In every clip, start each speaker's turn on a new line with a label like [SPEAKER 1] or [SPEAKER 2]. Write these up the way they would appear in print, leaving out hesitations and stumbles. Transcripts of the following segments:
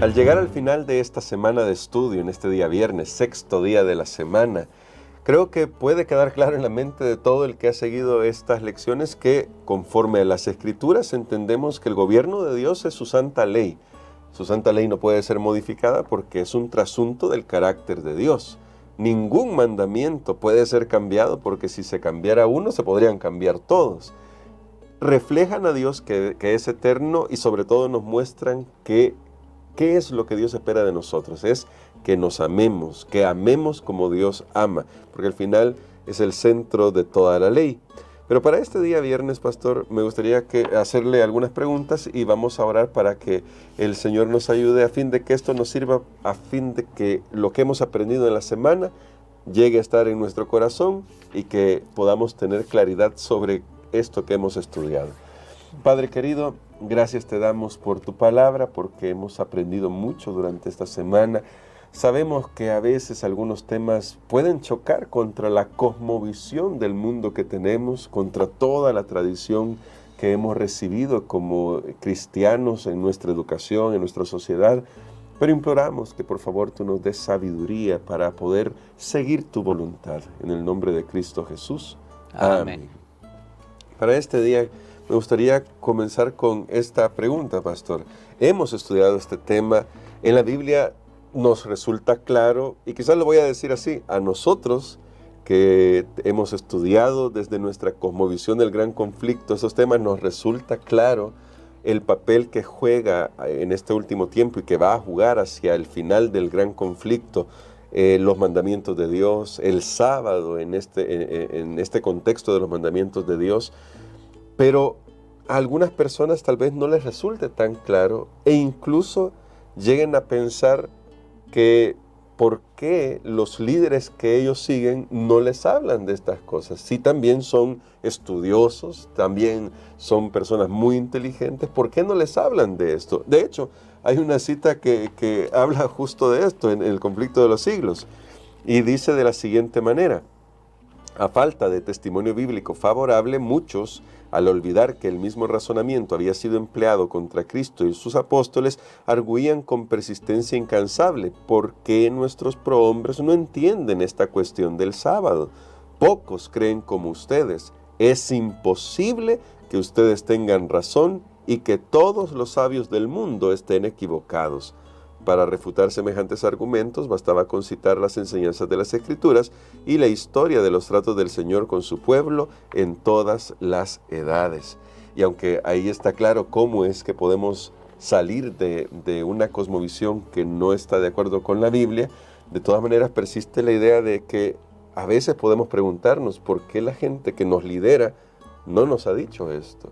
[SPEAKER 1] Al llegar al final de esta semana de estudio, en este día viernes, sexto día de la semana, creo que puede quedar claro en la mente de todo el que ha seguido estas lecciones que, conforme a las Escrituras, entendemos que el gobierno de Dios es su santa ley. Su santa ley no puede ser modificada porque es un trasunto del carácter de Dios. Ningún mandamiento puede ser cambiado porque si se cambiara uno, se podrían cambiar todos. Reflejan a Dios que es eterno y sobre todo nos muestran que ¿qué es lo que Dios espera de nosotros? Es que nos amemos, que amemos como Dios ama, porque al final es el centro de toda la ley. Pero para este día viernes, pastor, me gustaría hacerle algunas preguntas y vamos a orar para que el Señor nos ayude a fin de que esto nos sirva, a fin de que lo que hemos aprendido en la semana llegue a estar en nuestro corazón y que podamos tener claridad sobre esto que hemos estudiado. Padre querido, gracias te damos por tu palabra, porque hemos aprendido mucho durante esta semana. Sabemos que a veces algunos temas pueden chocar contra la cosmovisión del mundo que tenemos, contra toda la tradición que hemos recibido como cristianos en nuestra educación, en nuestra sociedad. Pero imploramos que por favor tú nos des sabiduría para poder seguir tu voluntad. En el nombre de Cristo Jesús. Amén. Para este día me gustaría comenzar con esta pregunta, pastor. Hemos estudiado este tema. En la Biblia nos resulta claro, y quizás lo voy a decir así, a nosotros que hemos estudiado desde nuestra cosmovisión del gran conflicto, esos temas nos resulta claro el papel que juega en este último tiempo y que va a jugar hacia el final del gran conflicto, los mandamientos de Dios, el sábado en este contexto de los mandamientos de Dios. Pero a algunas personas tal vez no les resulte tan claro e incluso lleguen a pensar que por qué los líderes que ellos siguen no les hablan de estas cosas. Sí, también son estudiosos, también son personas muy inteligentes, ¿por qué no les hablan de esto? De hecho, hay una cita que habla justo de esto en el conflicto de los siglos y dice de la siguiente manera: a falta de testimonio bíblico favorable, muchos, al olvidar que el mismo razonamiento había sido empleado contra Cristo y sus apóstoles, arguían con persistencia incansable: ¿por qué nuestros prohombres no entienden esta cuestión del sábado? Pocos creen como ustedes. Es imposible que ustedes tengan razón y que todos los sabios del mundo estén equivocados. Para refutar semejantes argumentos bastaba con citar las enseñanzas de las Escrituras y la historia de los tratos del Señor con su pueblo en todas las edades. Y aunque ahí está claro cómo es que podemos salir de una cosmovisión que no está de acuerdo con la Biblia, de todas maneras persiste la idea de que a veces podemos preguntarnos por qué la gente que nos lidera no nos ha dicho esto.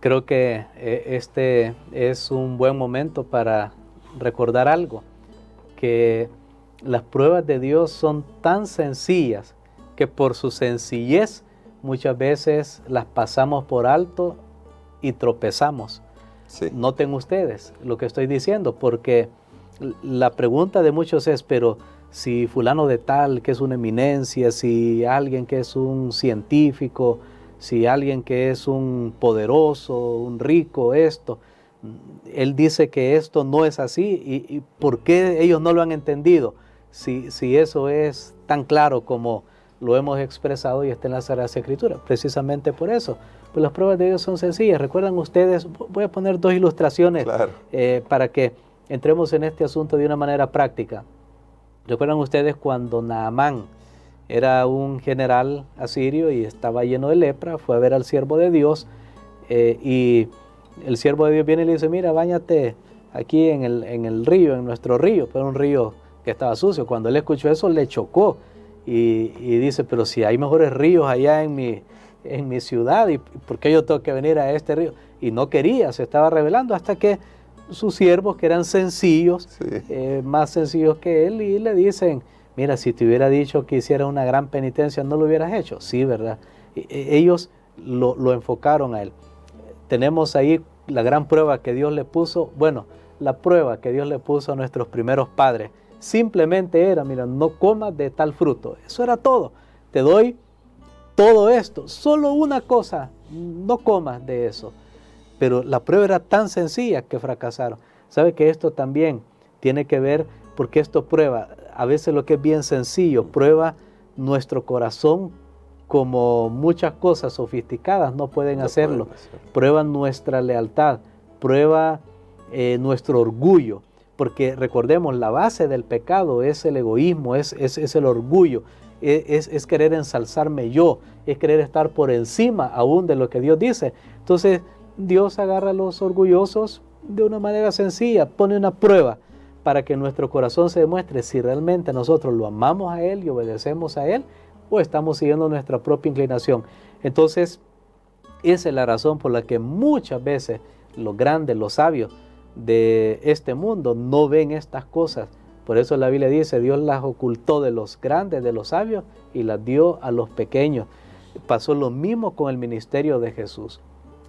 [SPEAKER 2] Creo que este es un buen momento para recordar algo, que las pruebas de Dios son tan sencillas que por su sencillez muchas veces las pasamos por alto y tropezamos. Sí. Noten ustedes lo que estoy diciendo, porque la pregunta de muchos es, pero si fulano de tal que es una eminencia, si alguien que es un científico, si alguien que es un poderoso, un rico, esto, él dice que esto no es así, y ¿por qué ellos no lo han entendido? Si eso es tan claro como lo hemos expresado y está en las Sagradas Escrituras. Precisamente por eso, pues las pruebas de Dios son sencillas. Recuerdan ustedes, voy a poner dos ilustraciones, claro, para que entremos en este asunto de una manera práctica. Recuerdan ustedes cuando Naamán era un general asirio y estaba lleno de lepra, fue a ver al siervo de Dios y el siervo de Dios viene y le dice: mira, báñate aquí en el río, en nuestro río, pero un río que estaba sucio. Cuando él escuchó eso le chocó y dice: pero si hay mejores ríos allá en mi ciudad, ¿y por qué yo tengo que venir a este río? Y no quería, se estaba rebelando, hasta que sus siervos, que eran sencillos, sí, más sencillos que él, y le dicen: mira, si te hubiera dicho que hiciera una gran penitencia, ¿no lo hubieras hecho? Sí, ¿verdad? Ellos lo enfocaron a él. Tenemos ahí la gran prueba que Dios le puso. Bueno, la prueba que Dios le puso a nuestros primeros padres simplemente era: mira, no comas de tal fruto. Eso era todo. Te doy todo esto, solo una cosa, no comas de eso. Pero la prueba era tan sencilla que fracasaron. ¿Sabe que esto también tiene que ver, porque esto prueba, a veces lo que es bien sencillo, prueba nuestro corazón como muchas cosas sofisticadas no pueden hacerlo, prueba nuestra lealtad, prueba nuestro orgullo, porque recordemos, la base del pecado es el egoísmo, es el orgullo, es querer ensalzarme yo, es querer estar por encima aún de lo que Dios dice. Entonces Dios agarra a los orgullosos de una manera sencilla, pone una prueba para que nuestro corazón se demuestre si realmente nosotros lo amamos a Él y obedecemos a Él, o estamos siguiendo nuestra propia inclinación. Entonces, esa es la razón por la que muchas veces los grandes, los sabios de este mundo no ven estas cosas. Por eso la Biblia dice, Dios las ocultó de los grandes, de los sabios, y las dio a los pequeños. Pasó lo mismo con el ministerio de Jesús.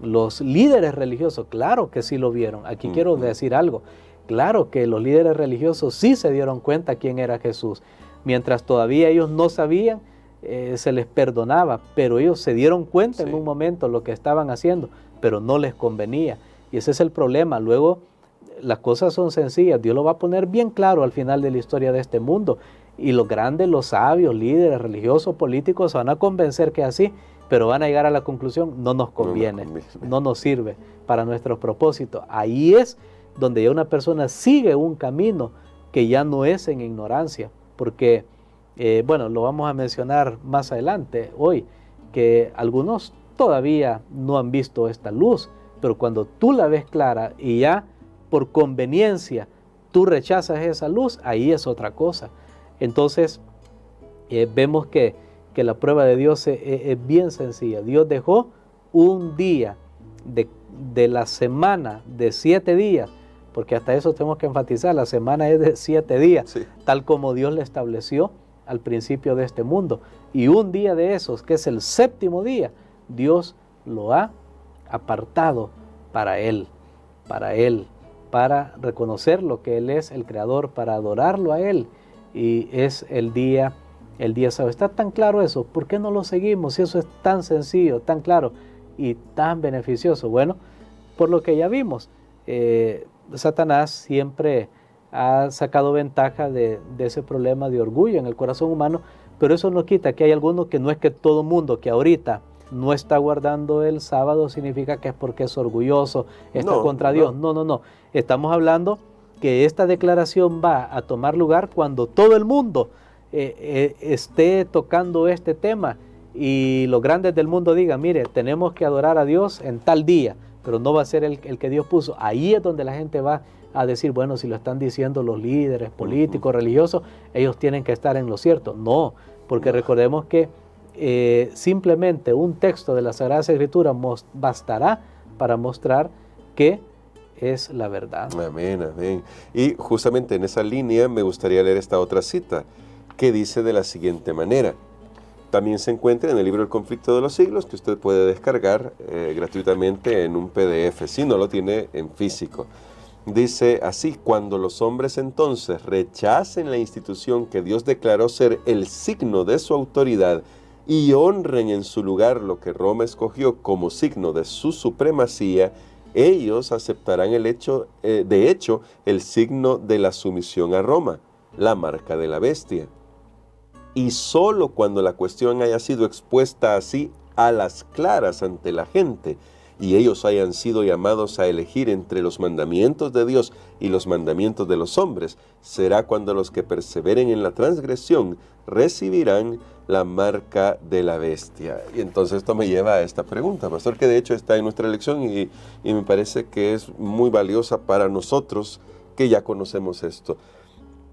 [SPEAKER 2] Los líderes religiosos, claro que sí lo vieron. Aquí quiero decir algo. Claro que los líderes religiosos sí se dieron cuenta quién era Jesús. Mientras todavía ellos no sabían, se les perdonaba, pero ellos se dieron cuenta en un momento lo que estaban haciendo, pero no les convenía. Y ese es el problema. Luego, las cosas son sencillas. Dios lo va a poner bien claro al final de la historia de este mundo. Y los grandes, los sabios, líderes religiosos, políticos, van a convencer que es así, pero van a llegar a la conclusión, no nos conviene, no nos sirve para nuestros propósitos. Ahí es donde ya una persona sigue un camino que ya no es en ignorancia, porque, bueno, lo vamos a mencionar más adelante hoy, que algunos todavía no han visto esta luz, pero cuando tú la ves clara y ya por conveniencia tú rechazas esa luz, ahí es otra cosa. Entonces, vemos que la prueba de Dios es bien sencilla. Dios dejó un día de la semana de 7 días, porque hasta eso tenemos que enfatizar, la semana es de 7 días, tal como Dios le estableció al principio de este mundo. Y un día de esos, que es el 7º día, Dios lo ha apartado para Él, para reconocer lo que Él es, el Creador, para adorarlo a Él. Y es el día sábado. Está tan claro eso, ¿por qué no lo seguimos? Si eso es tan sencillo, tan claro y tan beneficioso. Bueno, por lo que ya vimos, Satanás siempre ha sacado ventaja de ese problema de orgullo en el corazón humano, pero eso no quita que hay algunos que no es que todo mundo que ahorita no está guardando el sábado significa que es porque es orgulloso, está contra Dios. No. Estamos hablando que esta declaración va a tomar lugar cuando todo el mundo esté tocando este tema y los grandes del mundo digan, mire, tenemos que adorar a Dios en tal día, pero no va a ser el que Dios puso. Ahí es donde la gente va a decir, bueno, si lo están diciendo los líderes políticos, religiosos, ellos tienen que estar en lo cierto. No, porque recordemos que simplemente un texto de la Sagrada Escritura bastará para mostrar que es la verdad.
[SPEAKER 1] Amén, amén. Y justamente en esa línea me gustaría leer esta otra cita que dice de la siguiente manera. También se encuentra en el libro El Conflicto de los Siglos, que usted puede descargar gratuitamente en un PDF, si no lo tiene en físico. Dice así, cuando los hombres entonces rechacen la institución que Dios declaró ser el signo de su autoridad y honren en su lugar lo que Roma escogió como signo de su supremacía, ellos aceptarán de hecho, el signo de la sumisión a Roma, la marca de la bestia. Y solo cuando la cuestión haya sido expuesta así a las claras ante la gente, y ellos hayan sido llamados a elegir entre los mandamientos de Dios y los mandamientos de los hombres, será cuando los que perseveren en la transgresión recibirán la marca de la bestia. Y entonces esto me lleva a esta pregunta, pastor, que de hecho está en nuestra lección y me parece que es muy valiosa para nosotros que ya conocemos esto.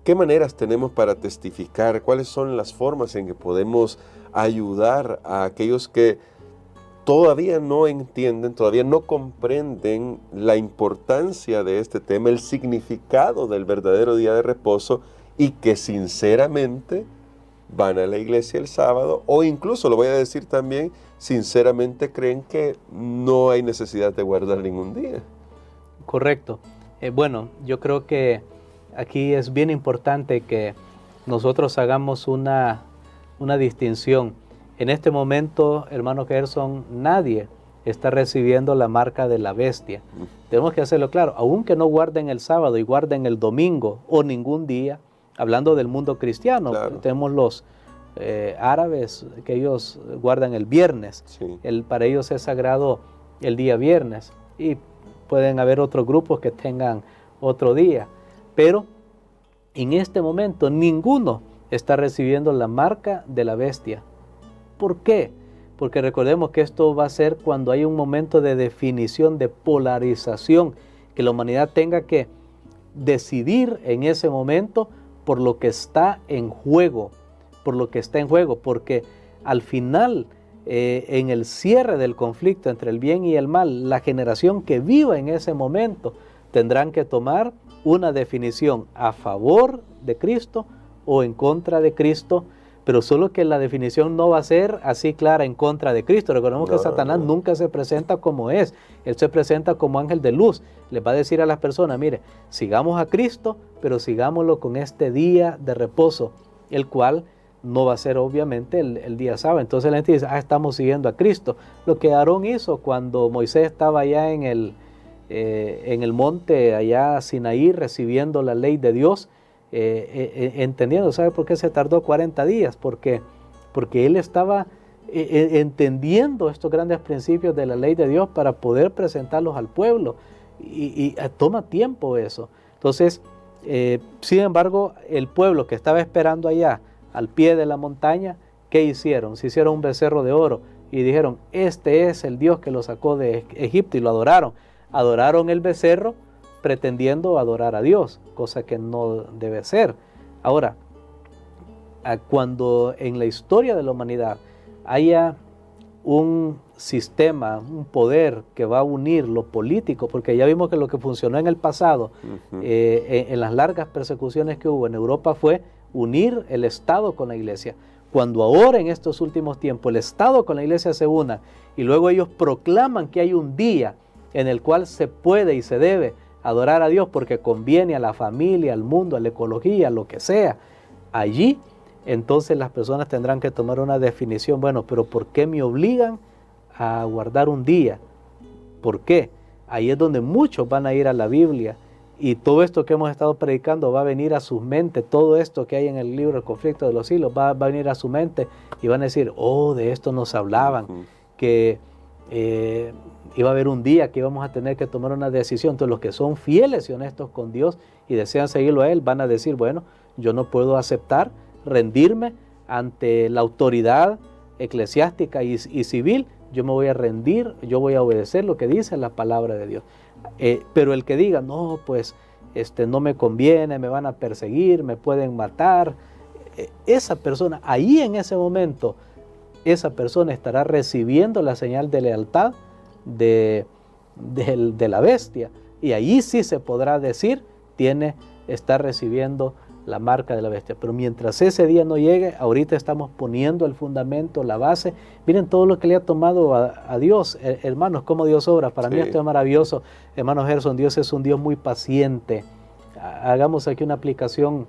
[SPEAKER 1] ¿Qué maneras tenemos para testificar? ¿Cuáles son las formas en que podemos ayudar a aquellos que todavía no entienden, todavía no comprenden la importancia de este tema, el significado del verdadero día de reposo y que sinceramente van a la iglesia el sábado o incluso, lo voy a decir también, sinceramente creen que no hay necesidad de guardar ningún día?
[SPEAKER 2] Correcto. Bueno, yo creo que aquí es bien importante que nosotros hagamos una distinción. En este momento, hermano Gerson, nadie está recibiendo la marca de la bestia. Tenemos que hacerlo claro, aunque no guarden el sábado y guarden el domingo o ningún día, hablando del mundo cristiano, claro. Tenemos los árabes que ellos guardan el viernes, sí. Para ellos es sagrado el día viernes, y pueden haber otros grupos que tengan otro día, pero en este momento ninguno está recibiendo la marca de la bestia. ¿Por qué? Porque recordemos que esto va a ser cuando hay un momento de definición, de polarización, que la humanidad tenga que decidir en ese momento por lo que está en juego, porque al final, en el cierre del conflicto entre el bien y el mal, la generación que viva en ese momento tendrán que tomar una definición a favor de Cristo o en contra de Cristo, pero solo que la definición no va a ser así clara en contra de Cristo. Recordemos que Satanás nunca se presenta como es, él se presenta como ángel de luz. Les va a decir a las personas, mire, sigamos a Cristo, pero sigámoslo con este día de reposo, el cual no va a ser obviamente el día sábado. Entonces la gente dice, estamos siguiendo a Cristo. Lo que Aarón hizo cuando Moisés estaba allá en el monte, allá Sinaí, recibiendo la ley de Dios, entendiendo. ¿Sabe por qué se tardó 40 días? Porque él estaba entendiendo estos grandes principios de la ley de Dios para poder presentarlos al pueblo, y toma tiempo eso. Entonces, sin embargo, el pueblo que estaba esperando allá al pie de la montaña, ¿qué hicieron? Se hicieron un becerro de oro y dijeron, este es el Dios que lo sacó de Egipto, y lo adoraron. Adoraron el becerro pretendiendo adorar a Dios, cosa que no debe ser. Ahora, cuando en la historia de la humanidad haya un sistema, un poder que va a unir lo político, porque ya vimos que lo que funcionó en el pasado, en las largas persecuciones que hubo en Europa, fue unir el Estado con la Iglesia. Cuando ahora en estos últimos tiempos el Estado con la Iglesia se unan y luego ellos proclaman que hay un día en el cual se puede y se debe adorar a Dios porque conviene a la familia, al mundo, a la ecología, lo que sea, allí entonces las personas tendrán que tomar una definición. Bueno, pero ¿por qué me obligan a guardar un día? ¿Por qué? Ahí es donde muchos van a ir a la Biblia, y todo esto que hemos estado predicando va a venir a sus mentes. Todo esto que hay en el libro El conflicto de los siglos va a venir a su mente, y van a decir, de esto nos hablaban, que iba a haber un día que íbamos a tener que tomar una decisión. Entonces los que son fieles y honestos con Dios y desean seguirlo a Él van a decir, bueno, yo no puedo aceptar rendirme ante la autoridad eclesiástica y civil. Yo me voy a rendir, yo voy a obedecer lo que dice la palabra de Dios. Pero el que diga, no, pues no me conviene, me van a perseguir, me pueden matar, esa persona, ahí en ese momento, esa persona estará recibiendo la señal de lealtad de la bestia, y ahí sí se podrá decir, está recibiendo la marca de la bestia. Pero mientras ese día no llegue, ahorita estamos poniendo el fundamento, la base. Miren todo lo que le ha tomado a Dios, hermanos, cómo Dios obra. Para mí esto es maravilloso, hermano Gerson. Dios es un Dios muy paciente. Hagamos aquí una aplicación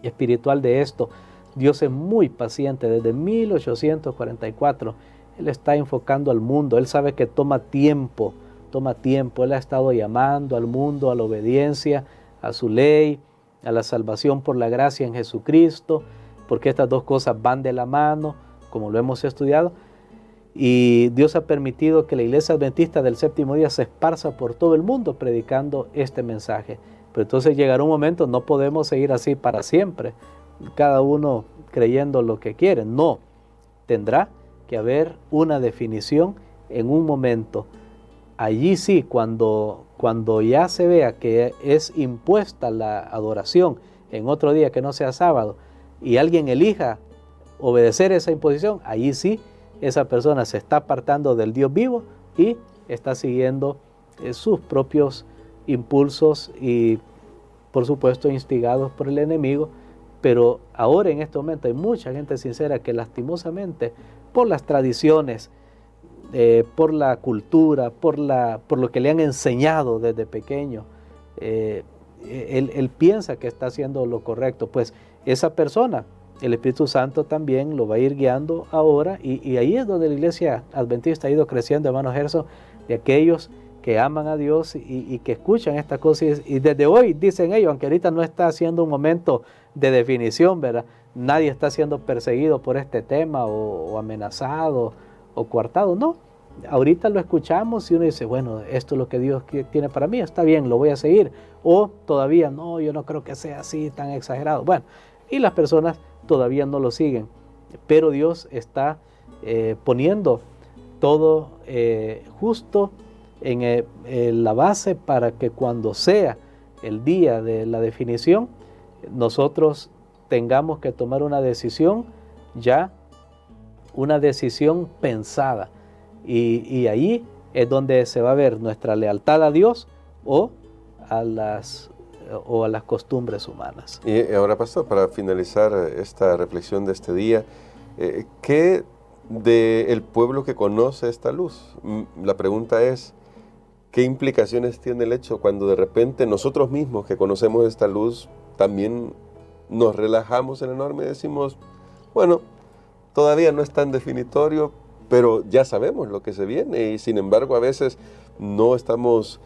[SPEAKER 2] espiritual de esto. Dios es muy paciente. Desde 1844 Él está enfocando al mundo. Él sabe que toma tiempo. Él ha estado llamando al mundo a la obediencia, a su ley, a la salvación por la gracia en Jesucristo, porque estas dos cosas van de la mano, como lo hemos estudiado. Y Dios ha permitido que la Iglesia Adventista del Séptimo Día se esparza por todo el mundo predicando este mensaje. Pero entonces llegará un momento, no podemos seguir así para siempre, cada uno creyendo lo que quiere. No, tendrá que haber una definición en un momento. Allí sí, cuando ya se vea que es impuesta la adoración en otro día que no sea sábado, y alguien elija obedecer esa imposición, allí sí esa persona se está apartando del Dios vivo y está siguiendo sus propios impulsos, y por supuesto instigados por el enemigo. Pero ahora en este momento hay mucha gente sincera que lastimosamente, por las tradiciones, por la cultura, por lo que le han enseñado desde pequeño, él piensa que está haciendo lo correcto. Pues esa persona el Espíritu Santo también lo va a ir guiando ahora, y ahí es donde la iglesia adventista ha ido creciendo, hermano Gerson, de aquellos que aman a Dios y que escuchan estas cosas, y desde hoy dicen ellos, aunque ahorita no está siendo un momento de definición, ¿verdad? Nadie está siendo perseguido por este tema o amenazado o coartado, no. Ahorita lo escuchamos y uno dice, bueno, esto es lo que Dios tiene para mí, está bien, lo voy a seguir. O todavía, no, yo no creo que sea así, tan exagerado. Bueno, y las personas todavía no lo siguen. Pero Dios está poniendo todo justo en la base para que cuando sea el día de la definición, nosotros tengamos que tomar una decisión ya, una decisión pensada. Y ahí es donde se va a ver nuestra lealtad a Dios o a las costumbres humanas.
[SPEAKER 1] Y ahora, pastor, para finalizar esta reflexión de este día, ¿qué del pueblo que conoce esta luz? La pregunta es, ¿qué implicaciones tiene el hecho cuando de repente nosotros mismos que conocemos esta luz también nos relajamos en la norma y decimos, bueno, todavía no es tan definitorio, pero ya sabemos lo que se viene, y sin embargo a veces no estamos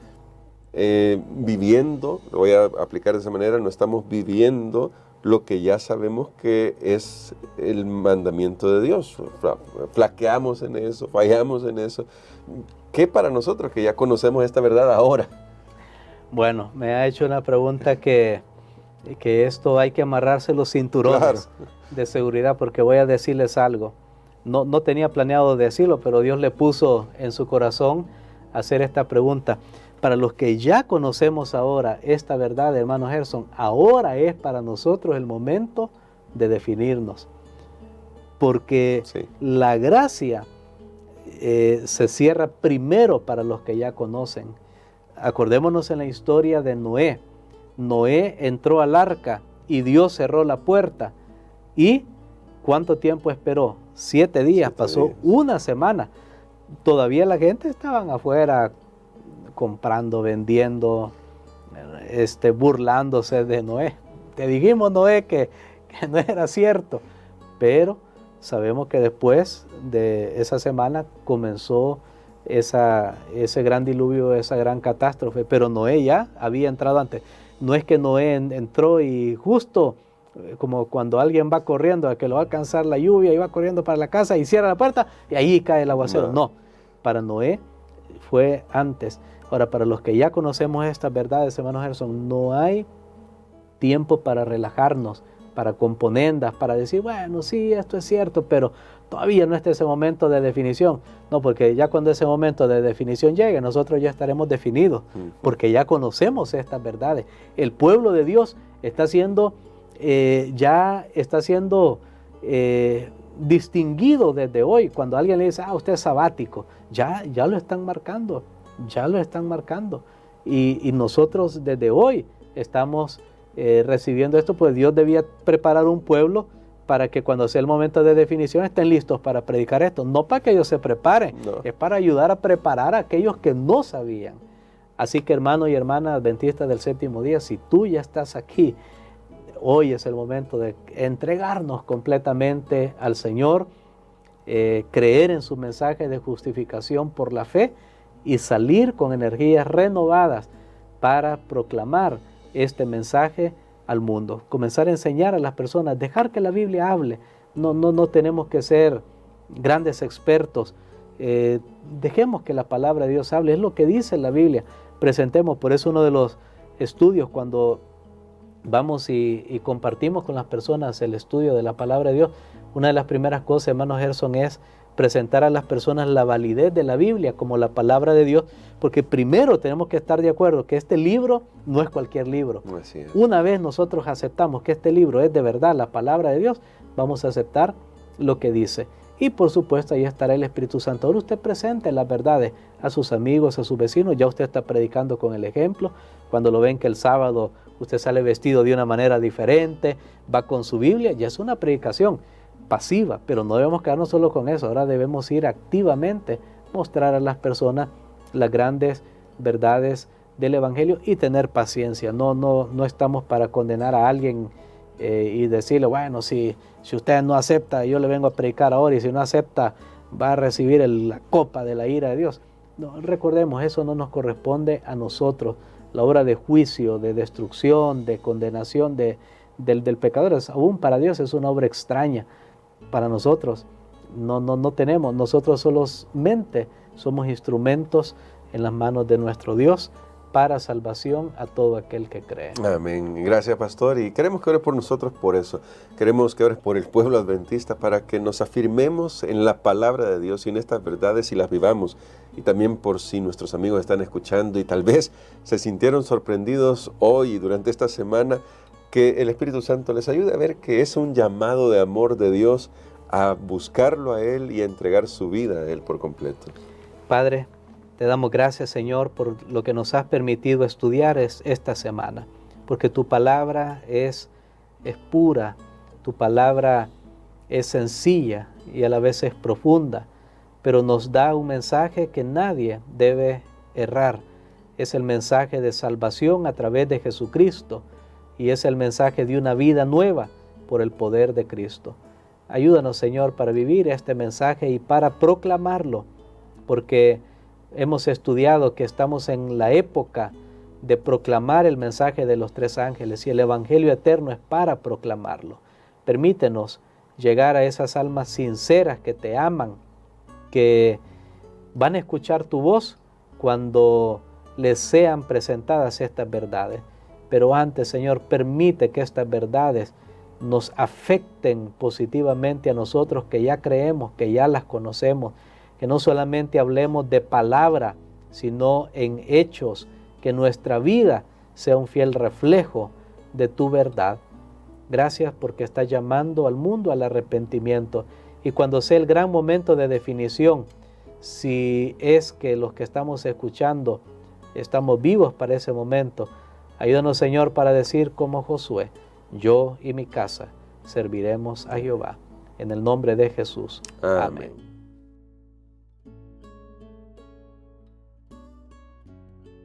[SPEAKER 1] viviendo, lo voy a aplicar de esa manera, no estamos viviendo lo que ya sabemos que es el mandamiento de Dios. Flaqueamos en eso, fallamos en eso. ¿Qué para nosotros que ya conocemos esta verdad ahora?
[SPEAKER 2] Bueno, me ha hecho una pregunta que esto hay que amarrarse los cinturones de seguridad, porque voy a decirles algo. No tenía planeado decirlo, pero Dios le puso en su corazón hacer esta pregunta. Para los que ya conocemos ahora esta verdad, hermano Gerson, ahora es para nosotros el momento de definirnos. Porque la gracia se cierra primero para los que ya conocen. Acordémonos en la historia de Noé. Noé entró al arca y Dios cerró la puerta. ¿Y cuánto tiempo esperó? 7 días, pasó una semana. Todavía la gente estaban afuera comprando, vendiendo, burlándose de Noé. Te dijimos, Noé, que no era cierto. Pero sabemos que después de esa semana comenzó ese gran diluvio, esa gran catástrofe. Pero Noé ya había entrado antes. No es que Noé entró y justo como cuando alguien va corriendo a que lo va a alcanzar la lluvia y va corriendo para la casa y cierra la puerta y ahí cae el aguacero. No, para Noé fue antes. Ahora, para los que ya conocemos estas verdades, hermano Gerson, no hay tiempo para relajarnos, para componendas, para decir, bueno, sí, esto es cierto, pero todavía no está ese momento de definición. No, porque ya cuando ese momento de definición llegue, nosotros ya estaremos definidos, porque ya conocemos estas verdades. El pueblo de Dios está siendo distinguido desde hoy. Cuando alguien le dice, usted es sabático, ya lo están marcando, y nosotros desde hoy estamos recibiendo esto, pues Dios debía preparar un pueblo para que cuando sea el momento de definición estén listos para predicar esto, no para que ellos se preparen, es para ayudar a preparar a aquellos que no sabían. Así que, hermano y hermana adventistas del séptimo día, si tú ya estás aquí, hoy es el momento de entregarnos completamente al Señor, creer en su mensaje de justificación por la fe y salir con energías renovadas para proclamar este mensaje al mundo. Comenzar a enseñar a las personas, dejar que la Biblia hable. No tenemos que ser grandes expertos. Dejemos que la palabra de Dios hable, es lo que dice la Biblia. Presentemos, por eso uno de los estudios cuando vamos y compartimos con las personas el estudio de la palabra de Dios, una de las primeras cosas, hermano Gerson, es presentar a las personas la validez de la Biblia como la palabra de Dios, porque primero tenemos que estar de acuerdo que este libro no es cualquier libro. Una vez nosotros aceptamos que este libro es de verdad la palabra de Dios, vamos a aceptar lo que dice. Y por supuesto ahí estará el Espíritu Santo. Ahora usted presente las verdades a sus amigos, a sus vecinos, ya usted está predicando con el ejemplo. Cuando lo ven que el sábado usted sale vestido de una manera diferente, va con su Biblia, ya es una predicación pasiva, pero no debemos quedarnos solo con eso. Ahora debemos ir activamente, mostrar a las personas las grandes verdades del Evangelio y tener paciencia. No estamos para condenar a alguien y decirle, bueno, si usted no acepta, yo le vengo a predicar ahora, y si no acepta, va a recibir la copa de la ira de Dios. No, recordemos, eso no nos corresponde a nosotros. La obra de juicio, de destrucción, de condenación del pecador, aún para Dios es una obra extraña. Para nosotros no tenemos, nosotros solamente somos instrumentos en las manos de nuestro Dios para salvación a todo aquel que cree.
[SPEAKER 1] Amén. Gracias, pastor. Y queremos que ores por nosotros por eso. Queremos que ores por el pueblo adventista para que nos afirmemos en la palabra de Dios y en estas verdades y las vivamos. Y también por si nuestros amigos están escuchando y tal vez se sintieron sorprendidos hoy y durante esta semana, que el Espíritu Santo les ayude a ver que es un llamado de amor de Dios a buscarlo a Él y a entregar su vida a Él por completo.
[SPEAKER 2] Padre, te damos gracias, Señor, por lo que nos has permitido estudiar esta semana, porque tu palabra es pura, tu palabra es sencilla y a la vez es profunda, pero nos da un mensaje que nadie debe errar. Es el mensaje de salvación a través de Jesucristo y es el mensaje de una vida nueva por el poder de Cristo. Ayúdanos, Señor, para vivir este mensaje y para proclamarlo, porque hemos estudiado que estamos en la época de proclamar el mensaje de los tres ángeles y el Evangelio eterno es para proclamarlo. Permítenos llegar a esas almas sinceras que te aman, que van a escuchar tu voz cuando les sean presentadas estas verdades. Pero antes, Señor, permite que estas verdades nos afecten positivamente a nosotros que ya creemos, que ya las conocemos, que no solamente hablemos de palabra, sino en hechos, que nuestra vida sea un fiel reflejo de tu verdad. Gracias porque estás llamando al mundo al arrepentimiento. Y cuando sea el gran momento de definición, si es que los que estamos escuchando estamos vivos para ese momento, ayúdanos, Señor, para decir como Josué, yo y mi casa serviremos a Jehová. En el nombre de Jesús.
[SPEAKER 1] Amén.